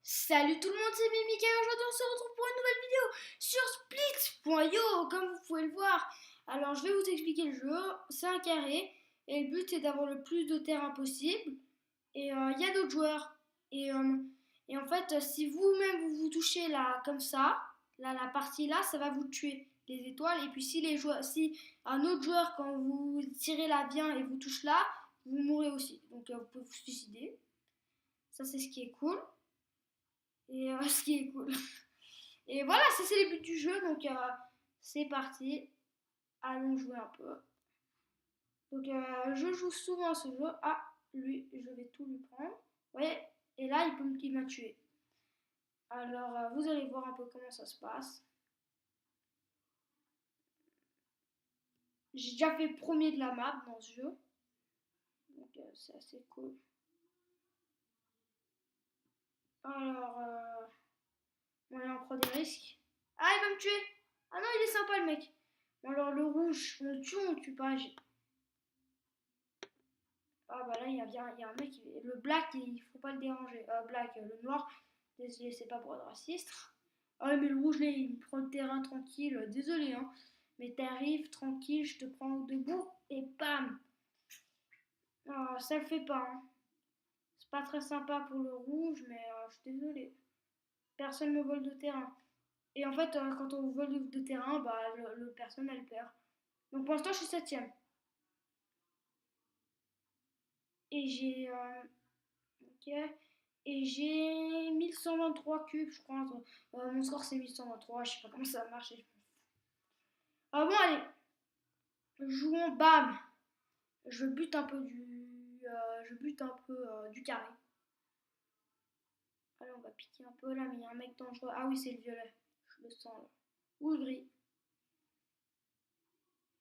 Salut tout le monde, c'est Mimi et aujourd'hui on se retrouve pour une nouvelle vidéo sur Splix.io comme vous pouvez le voir. Alors je vais vous expliquer le jeu, c'est un carré et le but c'est d'avoir le plus de terrain possible et il y a d'autres joueurs et en fait si vous-même vous touchez là comme ça, là la partie là ça va vous tuer les étoiles et puis si un autre joueur quand vous tirez là vient et vous touche là, vous mourrez aussi donc vous pouvez vous suicider. Ça c'est ce qui est cool. Et ce qui est cool. Et voilà, ça c'est les buts du jeu, donc c'est parti. Allons jouer un peu. Donc je joue souvent à ce jeu. Ah, lui, je vais tout lui prendre. Vous voyez, et là il m'a tué. Alors vous allez voir un peu comment ça se passe. J'ai déjà fait premier de la map dans ce jeu. Donc c'est assez cool. Alors, bon, allez, on prend des risques. Ah, il va me tuer. Ah non, il est sympa le mec. Bon, alors le rouge, on tue pas. Ah bah là, il y a un mec, le black, il faut pas le déranger. Black, le noir, désolé, c'est pas pour être raciste. Ah mais le rouge, là, il me prend le terrain tranquille, désolé, hein. Mais t'arrives tranquille, je te prends debout et bam. Ah, ça le fait pas, hein. C'est pas très sympa pour le rouge, mais je suis désolée. Personne me vole de terrain. Et en fait, quand on vole de terrain, bah le personne, elle perd. Donc pour l'instant, je suis septième. Et j'ai ok. Et j'ai 1123 cubes, je crois. Mon score c'est 1123, je sais pas comment ça va marcher. Ah bon, allez, jouons, bam. Je bute un peu du carré. Allez, on va piquer un peu là, mais il y a un mec dangereux. Ah oui, c'est le violet. Je le sens là. Ou le gris.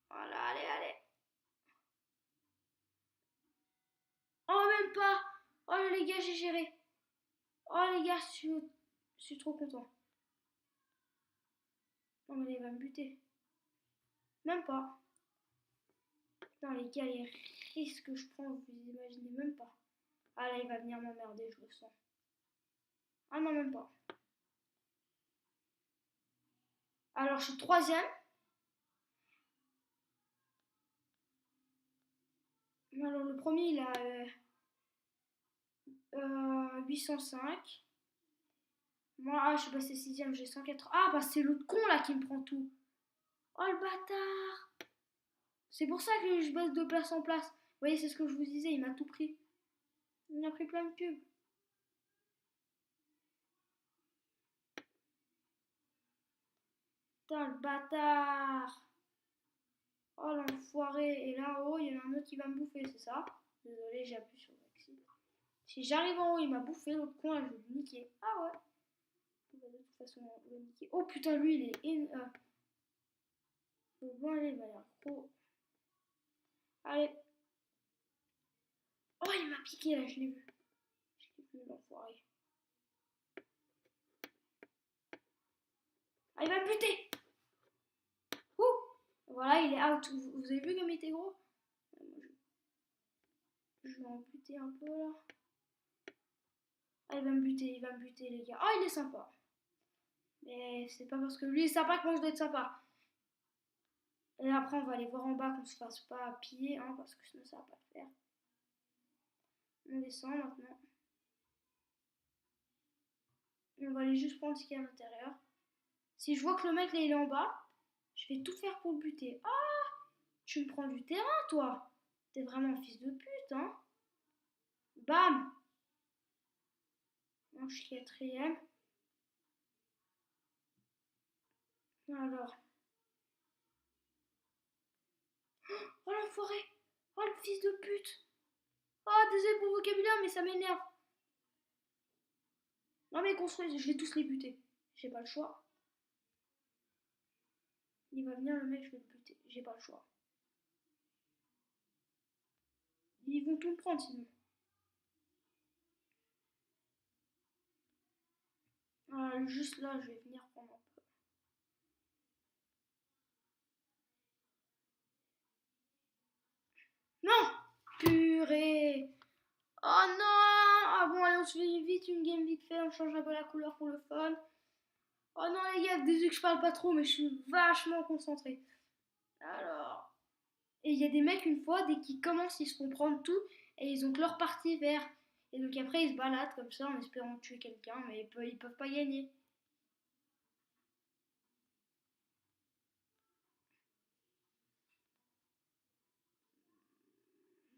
Voilà, allez, allez. Oh, même pas. Oh les gars, j'ai géré. Oh les gars, je suis trop content. Non mais il va me buter. Même pas. Putain les gars, les risques que je prends, vous imaginez même pas. Ah là, il va venir m'emmerder, je le sens. Ah non, même pas. Alors, je suis troisième. Alors, le premier, il a 805. Moi, je suis passé sixième, j'ai 104. Ah, bah c'est l'autre con là qui me prend tout. Oh le bâtard. C'est pour ça que je baisse de place en place. Vous voyez, c'est ce que je vous disais, il m'a tout pris. Il m'a pris plein de cubes. Putain, le bâtard. Oh l'enfoiré. Et là en haut, il y en a un autre qui va me bouffer, c'est ça? Désolé, j'ai appuyé sur l'exit. Si j'arrive en haut, il m'a bouffé, l'autre coin, je vais le niquer. Ah ouais. Il va de toute façon le niquer. Oh putain, lui, il est. Bon, allez, il va l'air gros. Allez. Oh, il m'a piqué là, je l'ai vu. Je l'ai vu, l'enfoiré. Ah, il va me buter. Ouh. Voilà, il est out. Vous avez vu comme il était gros? Je vais en buter un peu là. Ah, il va me buter, les gars. Oh, il est sympa. Mais c'est pas parce que lui est sympa que moi je dois être sympa. Et après, on va aller voir en bas qu'on se fasse pas piller, hein, parce que sinon ça va pas le faire. On descend maintenant. Et on va aller juste prendre ce qu'il y a à l'intérieur. Si je vois que le mec là il est en bas, je vais tout faire pour le buter. Ah, tu me prends du terrain toi. T'es vraiment un fils de pute, hein. Bam. Non, je suis quatrième. Alors. Oh l'enfoiré. Oh le fils de pute. Oh désolé pour le vocabulaire mais ça m'énerve. Non mais construisez, je vais tous les buter. J'ai pas le choix. Il va venir le mec, je vais le buter. J'ai pas le choix. Ils vont tout me prendre sinon. Juste là, je vais venir prendre un peu. Non. Purée. Oh non. Ah bon, allez, je fais vite une game vite fait, on change un peu la couleur pour le fun. Oh non les gars, désolé que je parle pas trop, mais je suis vachement concentré. Alors... Et il y a des mecs, une fois, dès qu'ils commencent, ils se font prendre tout, et ils ont que leur partie vert. Et donc après, ils se baladent comme ça en espérant tuer quelqu'un, mais ils peuvent pas gagner.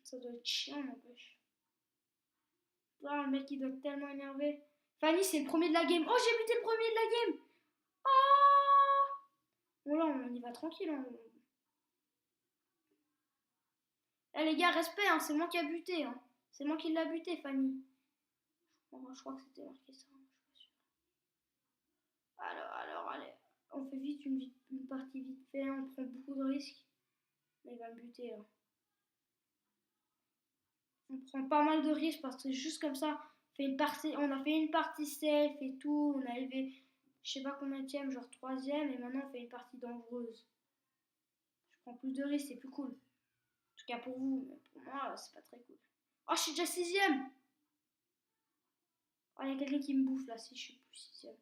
Ça doit être chiant, n'empêche. Ah, le mec, il doit être tellement énervé. Fanny, c'est le premier de la game. Oh, j'ai buté le premier de la game. Oh, bon là, on y va tranquille. Hein. Eh les gars, respect, hein, c'est moi qui a buté. Hein. C'est moi qui l'a buté, Fanny. Je crois que c'était marqué ça. Hein, je suis pas sûre. Alors, allez. On fait vite une partie vite fait. On prend beaucoup de risques. Mais il va me buter là. On prend pas mal de risques parce que juste comme ça, on a fait une partie safe et tout. On a élevé, je sais pas combien de genre troisième. Et maintenant on fait une partie dangereuse. Je prends plus de risques, c'est plus cool. En tout cas pour vous, mais pour moi, c'est pas très cool. Oh, je suis déjà sixième. Oh, il y a quelqu'un qui me bouffe là si je suis plus sixième.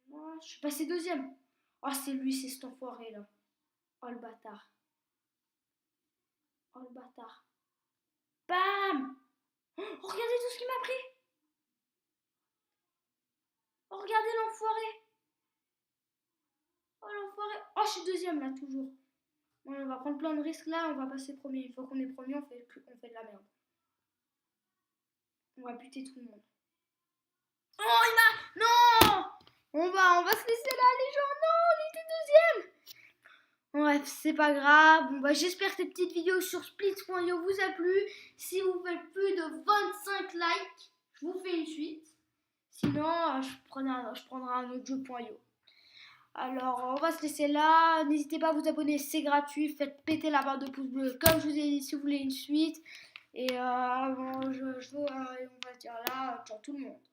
Moi, je suis passé deuxième. Oh, c'est lui, c'est cet enfoiré là. Oh le bâtard. Oh le bâtard. Bam! Oh, regardez tout ce qu'il m'a pris. Oh, regardez l'enfoiré. Oh l'enfoiré. Oh, je suis deuxième là, toujours. Ouais, on va prendre plein de risques là, on va passer premier. Une fois qu'on est premier, on fait de la merde. On va buter tout le monde. Oh, il m'a... Non. On va se laisser là, les gens. Non, on était deuxième. Bref, c'est pas grave. Bon, bah, j'espère que cette petite vidéo sur Splits.io vous a plu. Si vous faites plus de 25 likes, je vous fais une suite. Sinon, je prendrai un autre jeu.io. Alors, on va se laisser là. N'hésitez pas à vous abonner, c'est gratuit. Faites péter la barre de pouce bleu, comme je vous ai dit, si vous voulez une suite. Et bon, on va se dire là, ciao tout le monde.